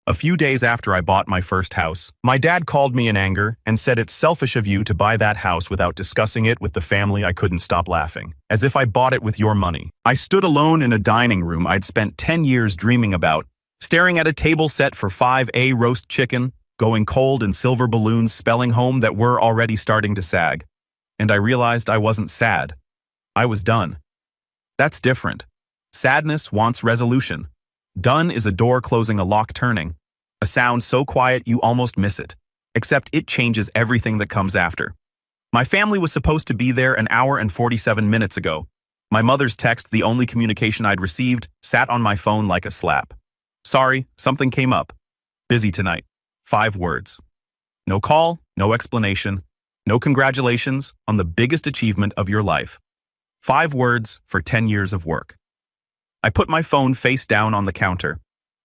A few days after I bought my first house, my dad called me in anger and said it's selfish of you to buy that house without discussing it with the family. I couldn't stop laughing, as if I bought it with your money. I stood alone in a dining room I'd spent 10 years dreaming about, staring at a table set for 5A roast chicken, going cold and silver balloons spelling home that were already starting to sag. And I realized I wasn't sad. I was done. That's different. Sadness wants resolution. Done is a door closing, a lock turning. A sound so quiet you almost miss it. Except it changes everything that comes after. My family was supposed to be there an hour and 47 minutes ago. My mother's text, the only communication I'd received, sat on my phone like a slap. Sorry, something came up. Busy tonight. 5 words. No call, no explanation, no congratulations on the biggest achievement of your life. 5 words for 10 years of work. I put my phone face down on the counter.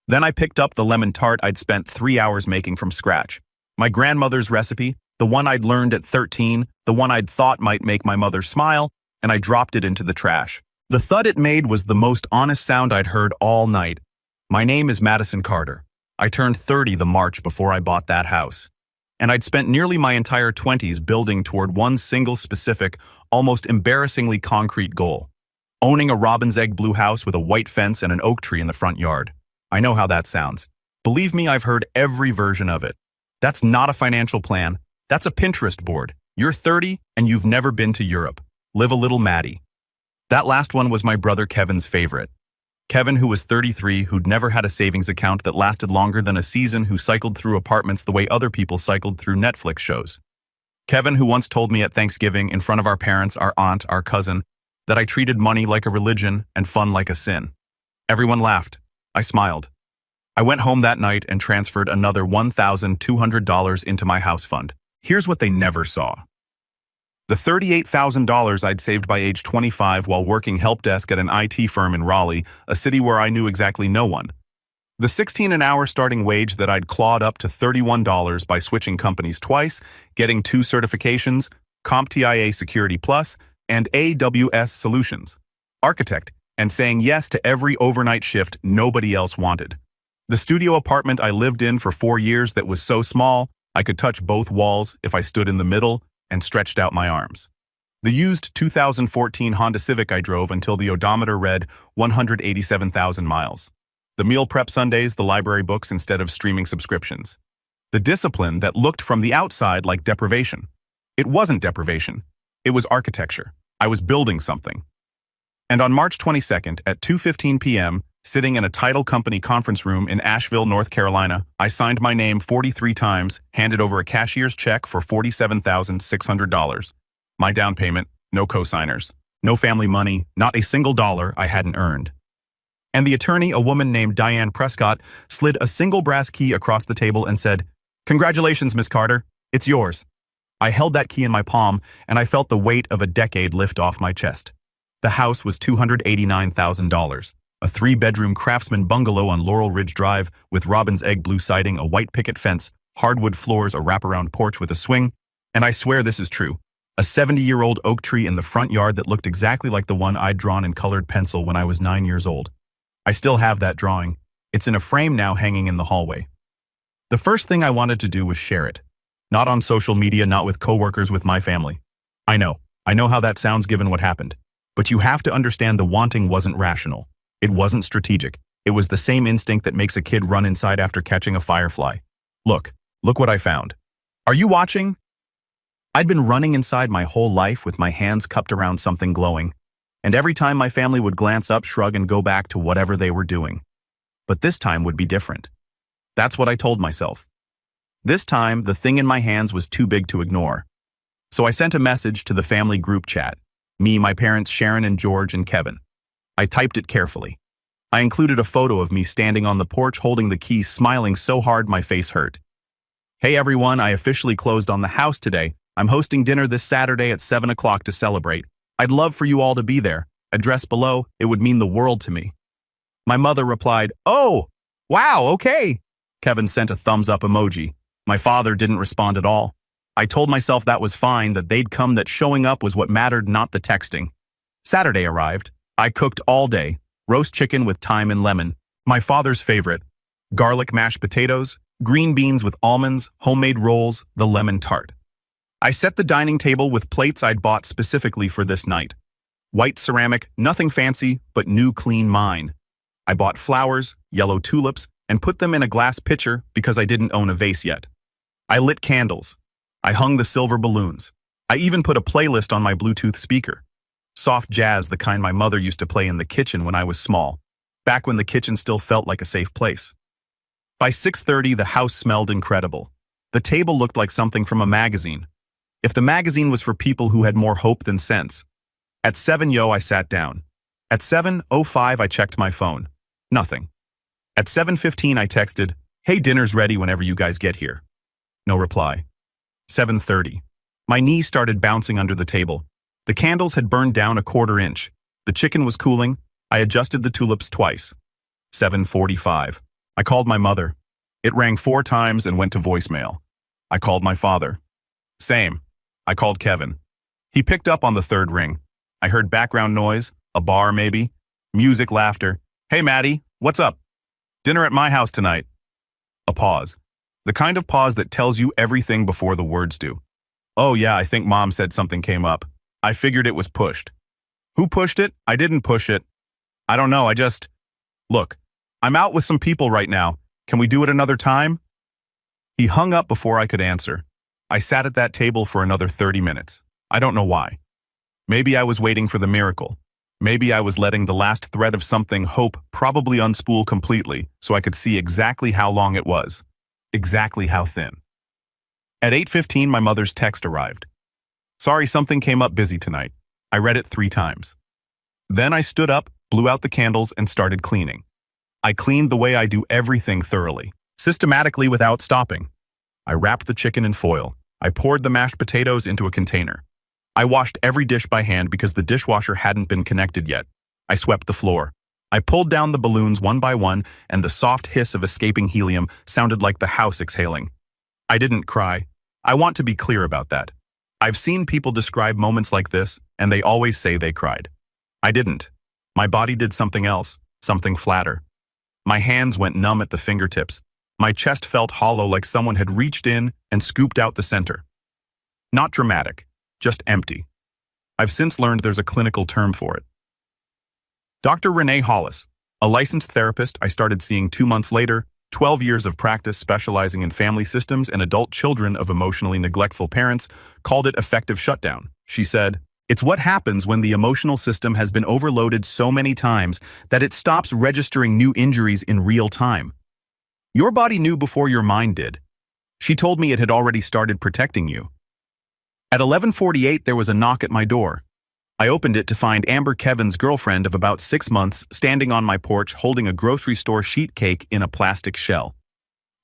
Then I picked up the lemon tart I'd spent 3 hours making from scratch. My grandmother's recipe, the one I'd learned at 13, the one I'd thought might make my mother smile, and I dropped it into the trash. The thud it made was the most honest sound I'd heard all night. My name is Madison Carter. I turned 30 the March before I bought that house. And I'd spent nearly my entire 20s building toward one single specific, almost embarrassingly concrete goal. Owning a robin's egg blue house with a white fence and an oak tree in the front yard. I know how that sounds. Believe me, I've heard every version of it. That's not a financial plan. That's a Pinterest board. You're 30 and you've never been to Europe. Live a little Maddie. That last one was my brother Kevin's favorite. Kevin, who was 33, who'd never had a savings account that lasted longer than a season, who cycled through apartments the way other people cycled through Netflix shows. Kevin, who once told me at Thanksgiving in front of our parents, our aunt, our cousin, that I treated money like a religion and fun like a sin. Everyone laughed. I smiled. I went home that night and transferred another $1,200 into my house fund. Here's what they never saw. The $38,000 I'd saved by age 25 while working help desk at an IT firm in Raleigh, a city where I knew exactly no one. The $16 an hour starting wage that I'd clawed up to $31 by switching companies twice, getting 2 certifications, CompTIA Security Plus, and AWS Solutions, Architect, and saying yes to every overnight shift nobody else wanted. The studio apartment I lived in for 4 years that was so small, I could touch both walls if I stood in the middle and stretched out my arms. The used 2014 Honda Civic I drove until the odometer read 187,000 miles. The meal prep Sundays, the library books instead of streaming subscriptions. The discipline that looked from the outside like deprivation. It wasn't deprivation. It was architecture. I was building something. And on March 22nd at 2:15 p.m., sitting in a title company conference room in Asheville, North Carolina, I signed my name 43 times, handed over a cashier's check for $47,600. My down payment, no co-signers, no family money, not a single dollar I hadn't earned. And the attorney, a woman named Diane Prescott, slid a single brass key across the table and said, "Congratulations, Miss Carter. It's yours." I held that key in my palm, and I felt the weight of a decade lift off my chest. The house was $289,000, a 3-bedroom craftsman bungalow on Laurel Ridge Drive with robin's egg blue siding, a white picket fence, hardwood floors, a wraparound porch with a swing, and I swear this is true, a 70-year-old oak tree in the front yard that looked exactly like the one I'd drawn in colored pencil when I was 9 years old. I still have that drawing. It's in a frame now hanging in the hallway. The first thing I wanted to do was share it. Not on social media, not with coworkers, with my family. I know how that sounds given what happened. But you have to understand the wanting wasn't rational. It wasn't strategic. It was the same instinct that makes a kid run inside after catching a firefly. Look what I found. Are you watching? I'd been running inside my whole life with my hands cupped around something glowing. And every time my family would glance up, shrug, and go back to whatever they were doing. But this time would be different. That's what I told myself. This time, the thing in my hands was too big to ignore. So I sent a message to the family group chat. Me, my parents, Sharon and George and Kevin. I typed it carefully. I included a photo of me standing on the porch holding the keys, smiling so hard my face hurt. Hey everyone, I officially closed on the house today. I'm hosting dinner this Saturday at 7 o'clock to celebrate. I'd love for you all to be there. Address below, it would mean the world to me. My mother replied, "Oh, wow, okay." Kevin sent a thumbs up emoji. My father didn't respond at all. I told myself that was fine, that they'd come, that showing up was what mattered, not the texting. Saturday arrived. I cooked all day, roast chicken with thyme and lemon, my father's favorite. garlic mashed potatoes, green beans with almonds, homemade rolls, the lemon tart. I set the dining table with plates I'd bought specifically for this night. White ceramic, nothing fancy, but new clean mine. I bought flowers, yellow tulips, and put them in a glass pitcher because I didn't own a vase yet. I lit candles. I hung the silver balloons. I even put a playlist on my Bluetooth speaker. Soft jazz, the kind my mother used to play in the kitchen when I was small, back when the kitchen still felt like a safe place. By 6:30, the house smelled incredible. The table looked like something from a magazine. If the magazine was for people who had more hope than sense. At 7 I sat down. At 7:05 I checked my phone. Nothing. At 7:15 I texted, "Hey, dinner's ready whenever you guys get here." No reply. 7:30. My knees started bouncing under the table. The candles had burned down a quarter inch. The chicken was cooling. I adjusted the tulips twice. 7:45. I called my mother. It rang 4 times and went to voicemail. I called my father. Same. I called Kevin. He picked up on the 3rd ring. I heard background noise, a bar maybe, music, laughter. "Hey, Maddie, what's up? Dinner at my house tonight." A pause. The kind of pause that tells you everything before the words do. "Oh yeah, I think Mom said something came up. I figured it was pushed." "Who pushed it? I didn't push it." "I don't know, Look, I'm out with some people right now. Can we do it another time?" He hung up before I could answer. I sat at that table for another 30 minutes. I don't know why. Maybe I was waiting for the miracle. Maybe I was letting the last thread of something, hope, probably unspool completely so I could see exactly how long it was. Exactly how thin. At 8:15, my mother's text arrived. "Sorry, something came up busy tonight." I read it 3 times. Then I stood up, blew out the candles, and started cleaning. I cleaned the way I do everything thoroughly, systematically without stopping. I wrapped the chicken in foil. I poured the mashed potatoes into a container. I washed every dish by hand because the dishwasher hadn't been connected yet. I swept the floor. I pulled down the balloons one by one, and the soft hiss of escaping helium sounded like the house exhaling. I didn't cry. I want to be clear about that. I've seen people describe moments like this, and they always say they cried. I didn't. My body did something else, something flatter. My hands went numb at the fingertips. My chest felt hollow, like someone had reached in and scooped out the center. Not dramatic, just empty. I've since learned there's a clinical term for it. Dr. Renee Hollis, a licensed therapist I started seeing 2 months later, 12 years of practice specializing in family systems and adult children of emotionally neglectful parents, called it effective shutdown. She said, "It's what happens when the emotional system has been overloaded so many times that it stops registering new injuries in real time. Your body knew before your mind did." She told me it had already started protecting you. At 11:48, there was a knock at my door. I opened it to find Amber, Kevin's girlfriend of about 6 months, standing on my porch holding a grocery store sheet cake in a plastic shell.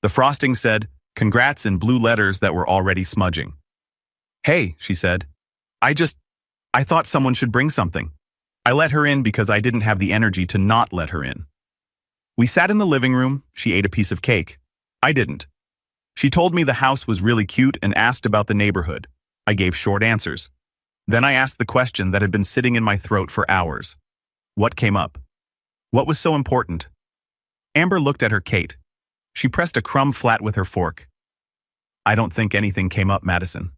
The frosting said, "Congrats" in blue letters that were already smudging. "Hey," she said. I thought someone should bring something." I let her in because I didn't have the energy to not let her in. We sat in the living room. She ate a piece of cake. I didn't. She told me the house was really cute and asked about the neighborhood. I gave short answers. Then I asked the question that had been sitting in my throat for hours. What came up? What was so important? Amber looked at her Kate. She pressed a crumb flat with her fork. "I don't think anything came up, Madison."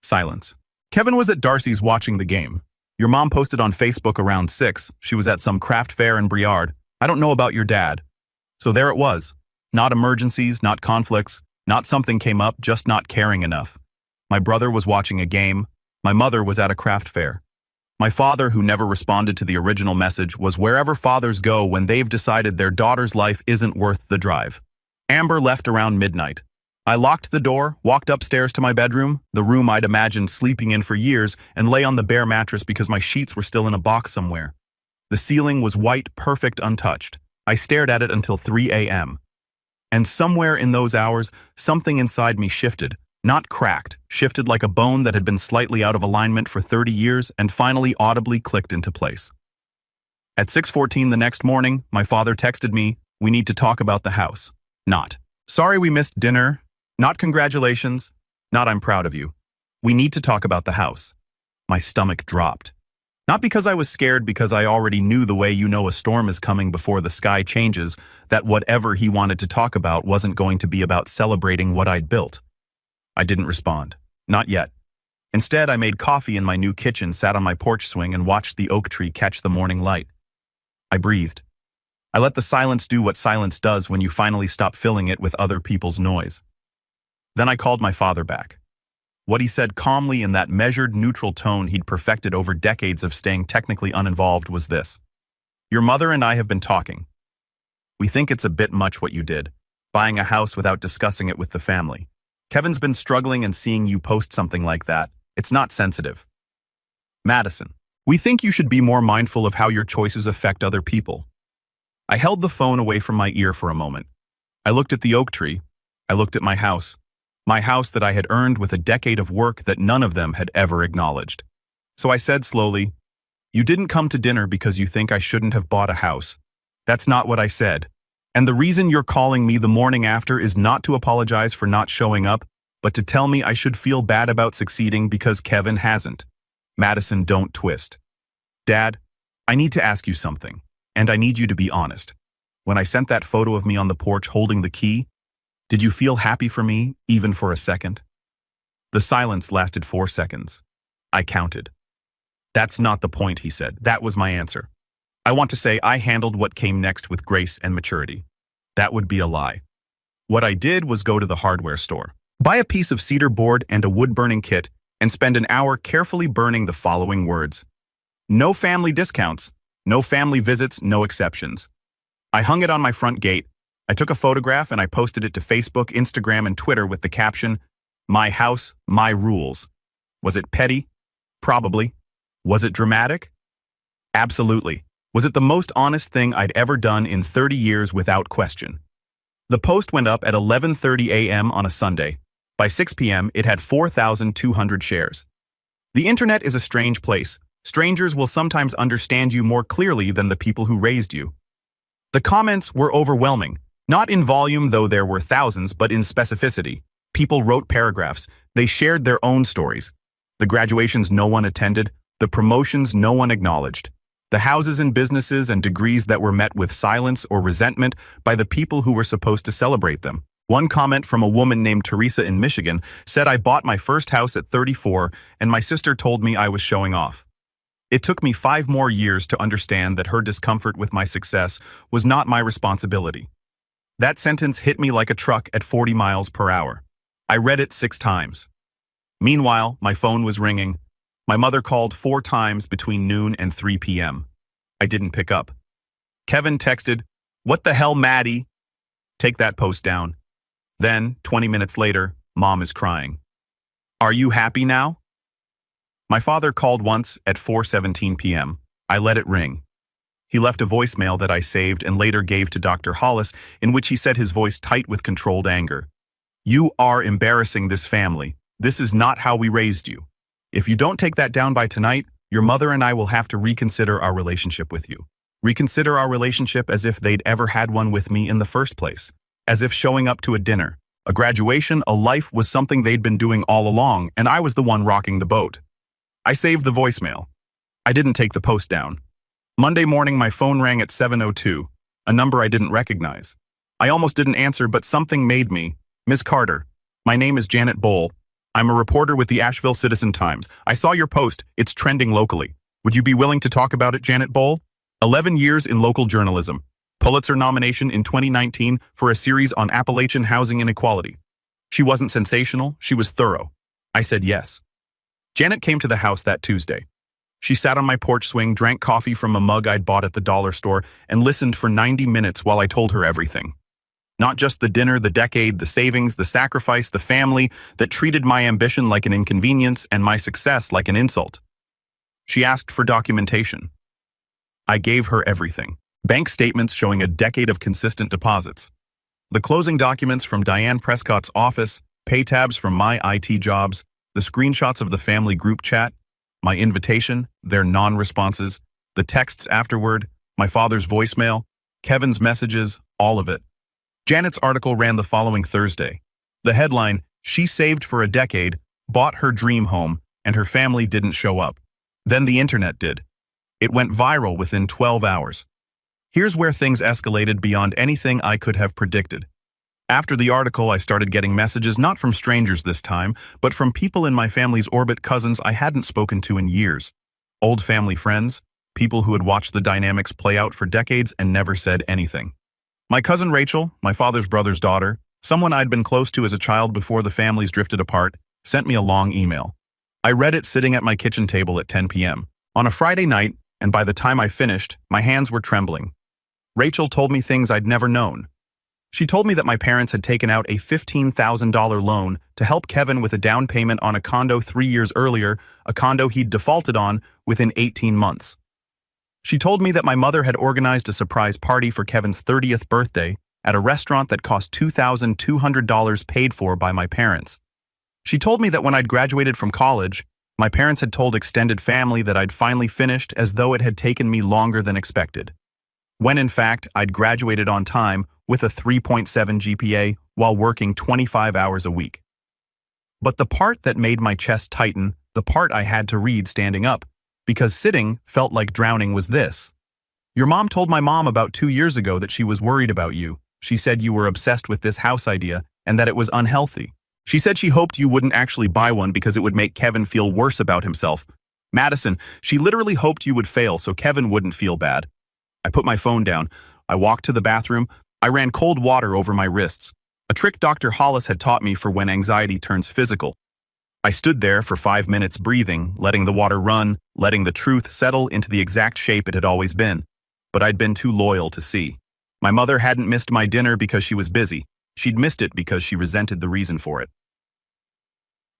Silence. "Kevin was at Darcy's watching the game. Your mom posted on Facebook around 6. She was at some craft fair in Briard. I don't know about your dad." So there it was. Not emergencies, not conflicts, not something came up, just not caring enough. My brother was watching a game. My mother was at a craft fair. My father, who never responded to the original message, was wherever fathers go when they've decided their daughter's life isn't worth the drive. Amber left around midnight. I locked the door, walked upstairs to my bedroom, the room I'd imagined sleeping in for years, and lay on the bare mattress because my sheets were still in a box somewhere. The ceiling was white, perfect, untouched. I stared at it until 3 a.m. And somewhere in those hours, something inside me shifted. Not cracked, shifted like a bone that had been slightly out of alignment for 30 years and finally audibly clicked into place. At 6:14 the next morning, my father texted me, "We need to talk about the house." Not, "Sorry we missed dinner." Not, "Congratulations." Not, "I'm proud of you." "We need to talk about the house." My stomach dropped. Not because I was scared, because I already knew the way you know a storm is coming before the sky changes, that whatever he wanted to talk about wasn't going to be about celebrating what I'd built. I didn't respond. Not yet. Instead, I made coffee in my new kitchen, sat on my porch swing, and watched the oak tree catch the morning light. I breathed. I let the silence do what silence does when you finally stop filling it with other people's noise. Then I called my father back. What he said calmly in that measured, neutral tone he'd perfected over decades of staying technically uninvolved was this. Your mother and I have been talking. We think it's a bit much what you did, buying a house without discussing it with the family. Kevin's been struggling, and seeing you post something like that, it's not sensitive. Madison, we think you should be more mindful of how your choices affect other people. I held the phone away from my ear for a moment. I looked at the oak tree. I looked at my house that I had earned with a decade of work that none of them had ever acknowledged. So I said slowly, you didn't come to dinner because you think I shouldn't have bought a house. That's not what I said. And the reason you're calling me the morning after is not to apologize for not showing up, but to tell me I should feel bad about succeeding because Kevin hasn't. Madison, don't twist. Dad, I need to ask you something, and I need you to be honest. When I sent that photo of me on the porch holding the key, did you feel happy for me, even for a second? The silence lasted 4 seconds. I counted. That's not the point, he said. That was my answer. I want to say I handled what came next with grace and maturity. That would be a lie. What I did was go to the hardware store, buy a piece of cedar board and a wood-burning kit, and spend an hour carefully burning the following words. No family discounts, no family visits, no exceptions. I hung it on my front gate. I took a photograph and I posted it to Facebook, Instagram, and Twitter with the caption, "My house, my rules." Was it petty? Probably. Was it dramatic? Absolutely. Was it the most honest thing I'd ever done in 30 years without question? The post went up at 11:30 a.m. on a Sunday. By 6 p.m., it had 4,200 shares. The internet is a strange place. Strangers will sometimes understand you more clearly than the people who raised you. The comments were overwhelming. Not in volume, though there were thousands, but in specificity. People wrote paragraphs. They shared their own stories. The graduations no one attended, the promotions no one acknowledged, the houses and businesses and degrees that were met with silence or resentment by the people who were supposed to celebrate them. One comment from a woman named Teresa in Michigan said, I bought my first house at 34 and my sister told me I was showing off. It took me 5 more years to understand that her discomfort with my success was not my responsibility. That sentence hit me like a truck at 40 miles per hour. I read it 6 times. Meanwhile, my phone was ringing. My mother called 4 times between noon and 3 p.m. I didn't pick up. Kevin texted, "What the hell, Maddie? Take that post down." Then, 20 minutes later, Mom is crying. "Are you happy now?" My father called once at 4:17 p.m. I let it ring. He left a voicemail that I saved and later gave to Dr. Hollis, in which he said, his voice tight with controlled anger, "You are embarrassing this family. This is not how we raised you. If you don't take that down by tonight, your mother and I will have to reconsider our relationship with you. Reconsider our relationship as if they'd ever had one with me in the first place. As if showing up to a dinner, a graduation, a life was something they'd been doing all along, and I was the one rocking the boat." I saved the voicemail. I didn't take the post down. Monday morning, my phone rang at 7:02, a number I didn't recognize. I almost didn't answer, but something made me. "Ms. Carter, my name is Janet Bowl. I'm a reporter with the Asheville Citizen-Times. I saw your post. It's trending locally. Would you be willing to talk about it, Janet Bowl? 11 years in local journalism. Pulitzer nomination in 2019 for a series on Appalachian housing inequality." She wasn't sensational, she was thorough. I said yes. Janet came to the house that Tuesday. She sat on my porch swing, drank coffee from a mug I'd bought at the dollar store, and listened for 90 minutes while I told her everything. Not just the dinner, the decade, the savings, the sacrifice, the family that treated my ambition like an inconvenience and my success like an insult. She asked for documentation. I gave her everything. Bank statements showing a decade of consistent deposits. The closing documents from Diane Prescott's office, pay tabs from my IT jobs, the screenshots of the family group chat, my invitation, their non-responses, the texts afterward, my father's voicemail, Kevin's messages, all of it. Janet's article ran the following Thursday. The headline, "She saved for a decade, bought her dream home, and her family didn't show up. Then the internet did. It went viral within 12 hours. Here's where things escalated beyond anything I could have predicted. After the article, I started getting messages not from strangers this time, but from people in my family's orbit, cousins I hadn't spoken to in years. Old family friends, people who had watched the dynamics play out for decades and never said anything. My cousin Rachel, my father's brother's daughter, someone I'd been close to as a child before the families drifted apart, sent me a long email. I read it sitting at my kitchen table at 10 p.m. on a Friday night, and by the time I finished, my hands were trembling. Rachel told me things I'd never known. She told me that my parents had taken out a $15,000 loan to help Kevin with a down payment on a condo 3 years earlier, a condo he'd defaulted on within 18 months. She told me that my mother had organized a surprise party for Kevin's 30th birthday at a restaurant that cost $2,200 paid for by my parents. She told me that when I'd graduated from college, my parents had told extended family that I'd finally finished, as though it had taken me longer than expected. When in fact, I'd graduated on time with a 3.7 GPA while working 25 hours a week. But the part that made my chest tighten, the part I had to read standing up, because sitting felt like drowning, was this. Your mom told my mom about 2 years ago that she was worried about you. She said you were obsessed with this house idea and that it was unhealthy. She said she hoped you wouldn't actually buy one because it would make Kevin feel worse about himself. Madison, she literally hoped you would fail so Kevin wouldn't feel bad. I put my phone down. I walked to the bathroom. I ran cold water over my wrists, a trick Dr. Hollis had taught me for when anxiety turns physical. I stood there for 5 minutes breathing, letting the water run, letting the truth settle into the exact shape it had always been. But I'd been too loyal to see. My mother hadn't missed my dinner because she was busy. She'd missed it because she resented the reason for it.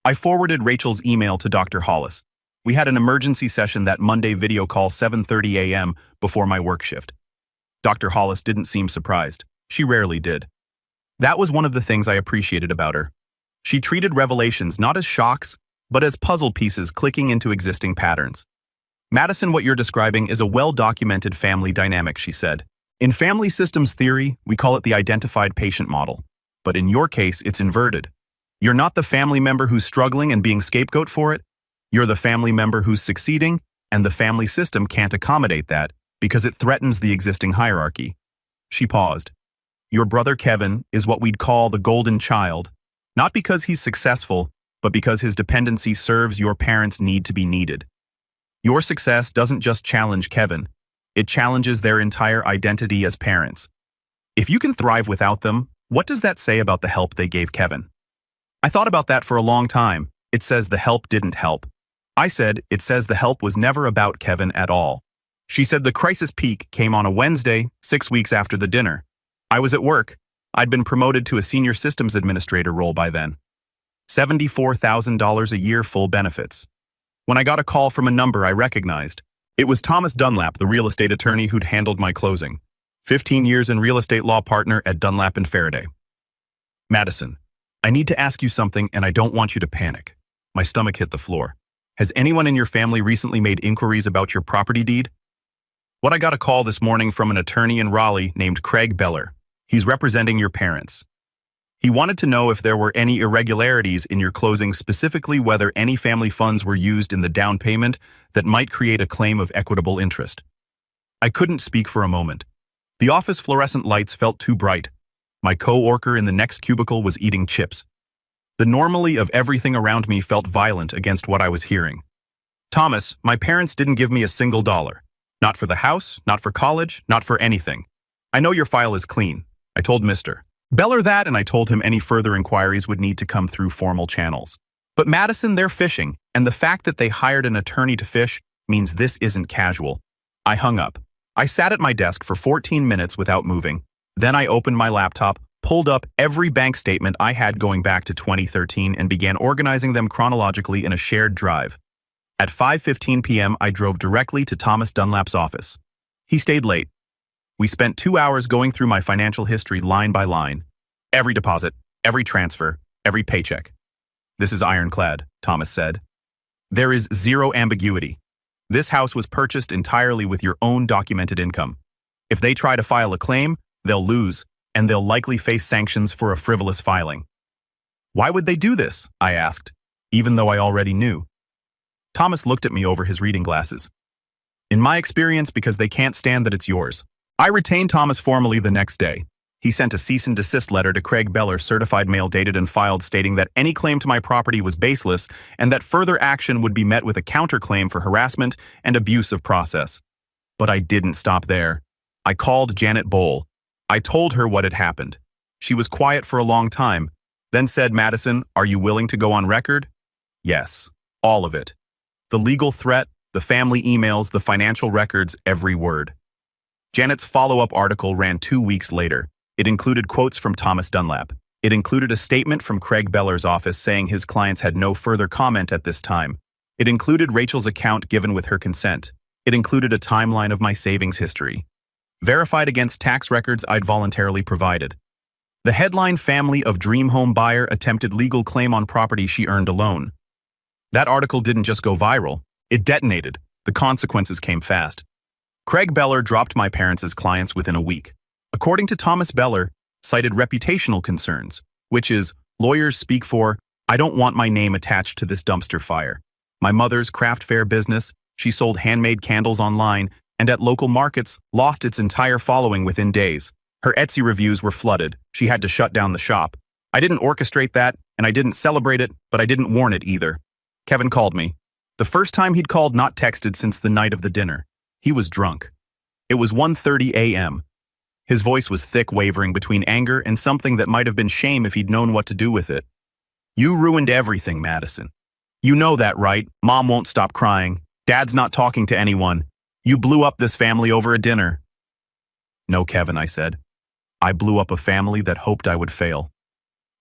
I forwarded Rachel's email to Dr. Hollis. We had an emergency session that Monday, video call 7:30 a.m. before my work shift. Dr. Hollis didn't seem surprised. She rarely did. That was one of the things I appreciated about her. She treated revelations not as shocks, but as puzzle pieces clicking into existing patterns. Madison, what you're describing is a well-documented family dynamic, she said. In family systems theory, we call it the identified patient model. But in your case, it's inverted. You're not the family member who's struggling and being scapegoat for it. You're the family member who's succeeding, and the family system can't accommodate that because it threatens the existing hierarchy. She paused. Your brother Kevin is what we'd call the golden child, not because he's successful, but because his dependency serves your parents' need to be needed. Your success doesn't just challenge Kevin, it challenges their entire identity as parents. If you can thrive without them, what does that say about the help they gave Kevin? I thought about that for a long time. It says the help didn't help. I said, it says the help was never about Kevin at all. She said the crisis peak came on a Wednesday, 6 weeks after the dinner. I was at work. I'd been promoted to a senior systems administrator role by then. $74,000 a year, full benefits. When I got a call from a number I recognized, it was Thomas Dunlap, the real estate attorney who'd handled my closing. 15 years in real estate law partner at Dunlap and Faraday. Madison, I need to ask you something and I don't want you to panic. My stomach hit the floor. Has anyone in your family recently made inquiries about your property deed? I got a call this morning from an attorney in Raleigh named Craig Beller. He's representing your parents. He wanted to know if there were any irregularities in your closing, specifically whether any family funds were used in the down payment that might create a claim of equitable interest. I couldn't speak for a moment. The office fluorescent lights felt too bright. My co-worker in the next cubicle was eating chips. The normality of everything around me felt violent against what I was hearing. Thomas, my parents didn't give me a single dollar. Not for the house, not for college, not for anything. I know your file is clean. I told Mr. Beller that, and I told him any further inquiries would need to come through formal channels. But Madison, they're fishing, and the fact that they hired an attorney to fish means this isn't casual. I hung up. I sat at my desk for 14 minutes without moving. Then I opened my laptop, pulled up every bank statement I had going back to 2013 and began organizing them chronologically in a shared drive. At 5:15 p.m., I drove directly to Thomas Dunlap's office. He stayed late. We spent 2 hours going through my financial history line by line. Every deposit, every transfer, every paycheck. This is ironclad, Thomas said. There is zero ambiguity. This house was purchased entirely with your own documented income. If they try to file a claim, they'll lose, and they'll likely face sanctions for a frivolous filing. Why would they do this? I asked, even though I already knew. Thomas looked at me over his reading glasses. In my experience, because they can't stand that it's yours. I retained Thomas formally the next day. He sent a cease and desist letter to Craig Beller, certified mail dated and filed, stating that any claim to my property was baseless and that further action would be met with a counterclaim for harassment and abuse of process. But I didn't stop there. I called Janet Bowl. I told her what had happened. She was quiet for a long time, then said, "Madison, are you willing to go on record?" Yes, all of it. The legal threat, the family emails, the financial records, every word. Janet's follow-up article ran 2 weeks later. It included quotes from Thomas Dunlap. It included a statement from Craig Beller's office saying his clients had no further comment at this time. It included Rachel's account given with her consent. It included a timeline of my savings history, verified against tax records I'd voluntarily provided. The headline, "Family of Dream Home Buyer Attempted Legal Claim on Property She Earned Alone." That article didn't just go viral, it detonated. The consequences came fast. Craig Beller dropped my parents as clients within a week. According to Thomas Beller, cited reputational concerns, which is, lawyers speak for, "I don't want my name attached to this dumpster fire." My mother's craft fair business, she sold handmade candles online, and at local markets, lost its entire following within days. Her Etsy reviews were flooded. She had to shut down the shop. I didn't orchestrate that, and I didn't celebrate it, but I didn't warn it either. Kevin called me. The first time he'd called, not texted, since the night of the dinner. He was drunk. It was 1:30 a.m. His voice was thick, wavering between anger and something that might have been shame if he'd known what to do with it. "You ruined everything, Madison. You know that, right? Mom won't stop crying. Dad's not talking to anyone. You blew up this family over a dinner." "No, Kevin," I said. "I blew up a family that hoped I would fail."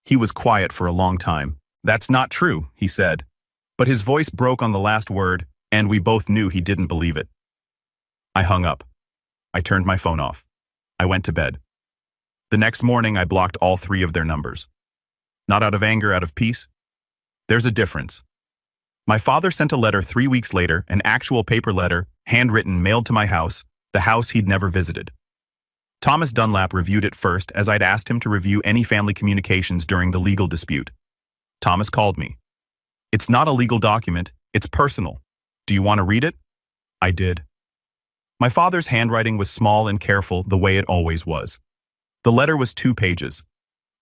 He was quiet for a long time. "That's not true," he said. But his voice broke on the last word, and we both knew he didn't believe it. I hung up. I turned my phone off. I went to bed. The next morning, I blocked all 3 of their numbers. Not out of anger, out of peace. There's a difference. My father sent a letter 3 weeks later, an actual paper letter, handwritten, mailed to my house, the house he'd never visited. Thomas Dunlap reviewed it first, as I'd asked him to review any family communications during the legal dispute. Thomas called me. "It's not a legal document, it's personal. Do you want to read it?" I did. My father's handwriting was small and careful, the way it always was. The letter was 2 pages.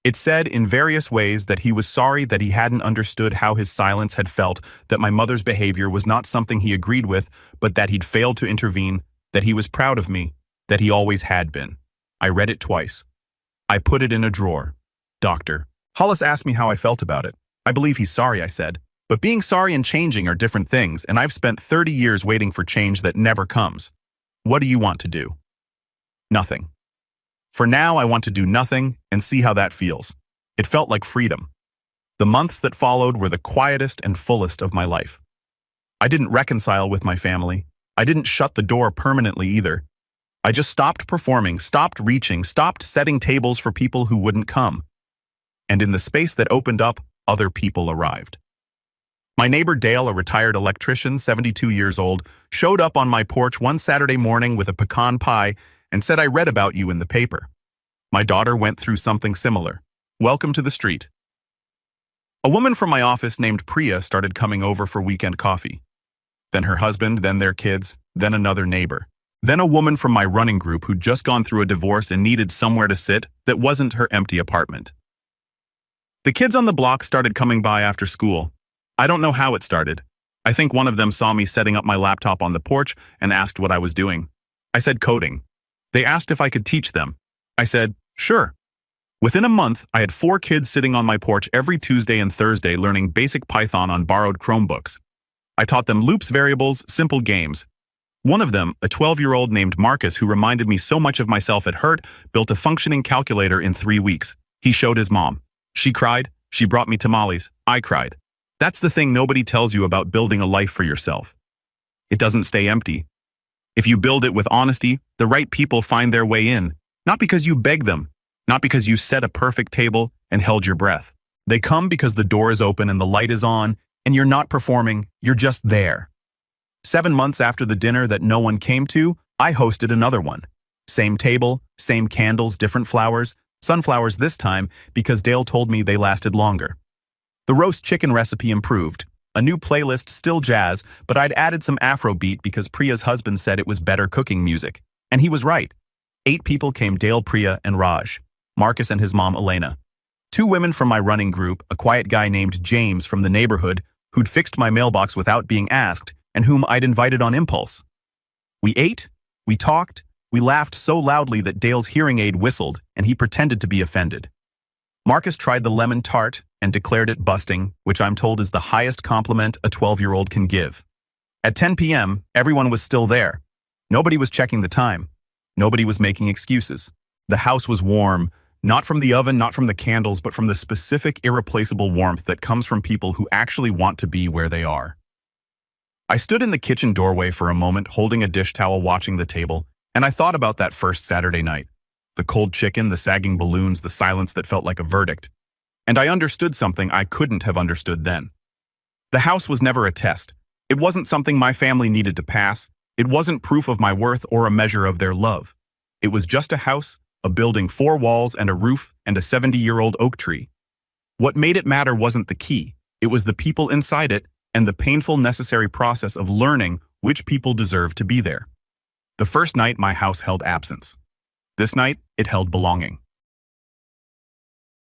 It said in various ways that he was sorry that he hadn't understood how his silence had felt, that my mother's behavior was not something he agreed with, but that he'd failed to intervene, that he was proud of me, that he always had been. I read it twice. I put it in a drawer. "Doctor Hollis asked me how I felt about it. I believe he's sorry," I said. "But being sorry and changing are different things, and I've spent 30 years waiting for change that never comes. What do you want to do?" "Nothing. For now, I want to do nothing and see how that feels." It felt like freedom. The months that followed were the quietest and fullest of my life. I didn't reconcile with my family. I didn't shut the door permanently either. I just stopped performing, stopped reaching, stopped setting tables for people who wouldn't come. And in the space that opened up, other people arrived. My neighbor Dale, a retired electrician, 72 years old, showed up on my porch one Saturday morning with a pecan pie and said, "I read about you in the paper." My daughter went through something similar. Welcome to the street. A woman from my office named Priya started coming over for weekend coffee. Then her husband, then their kids, then another neighbor. Then a woman from my running group who'd just gone through a divorce and needed somewhere to sit that wasn't her empty apartment. The kids on the block started coming by after school. I don't know how it started. I think one of them saw me setting up my laptop on the porch and asked what I was doing. I said coding. They asked if I could teach them. I said, sure. Within a month, I had 4 kids sitting on my porch every Tuesday and Thursday learning basic Python on borrowed Chromebooks. I taught them loops, variables, simple games. One of them, a 12-year-old named Marcus who reminded me so much of myself at Hurt, built a functioning calculator in 3 weeks. He showed his mom. She cried. She brought me tamales. I cried. That's the thing nobody tells you about building a life for yourself. It doesn't stay empty. If you build it with honesty, the right people find their way in, not because you beg them, not because you set a perfect table and held your breath. They come because the door is open and the light is on, and you're not performing, you're just there. 7 months after the dinner that no one came to, I hosted another one. Same table, same candles, different flowers, sunflowers this time because Dale told me they lasted longer. The roast chicken recipe improved. A new playlist, still jazz, but I'd added some Afrobeat because Priya's husband said it was better cooking music. And he was right. 8 people came: Dale, Priya, and Raj, Marcus and his mom Elena. 2 women from my running group, a quiet guy named James from the neighborhood who'd fixed my mailbox without being asked and whom I'd invited on impulse. We ate, we talked, we laughed so loudly that Dale's hearing aid whistled and he pretended to be offended. Marcus tried the lemon tart and declared it busting, which I'm told is the highest compliment a 12-year-old can give. At 10 p.m., everyone was still there. Nobody was checking the time. Nobody was making excuses. The house was warm, not from the oven, not from the candles, but from the specific, irreplaceable warmth that comes from people who actually want to be where they are. I stood in the kitchen doorway for a moment, holding a dish towel, watching the table, and I thought about that first Saturday night. The cold chicken, the sagging balloons, the silence that felt like a verdict. And I understood something I couldn't have understood then. The house was never a test. It wasn't something my family needed to pass. It wasn't proof of my worth or a measure of their love. It was just a house, a building, 4 walls and a roof and a 70-year-old oak tree. What made it matter wasn't the key. It was the people inside it and the painful, necessary process of learning which people deserved to be there. The first night, my house held absence. This night, it held belonging.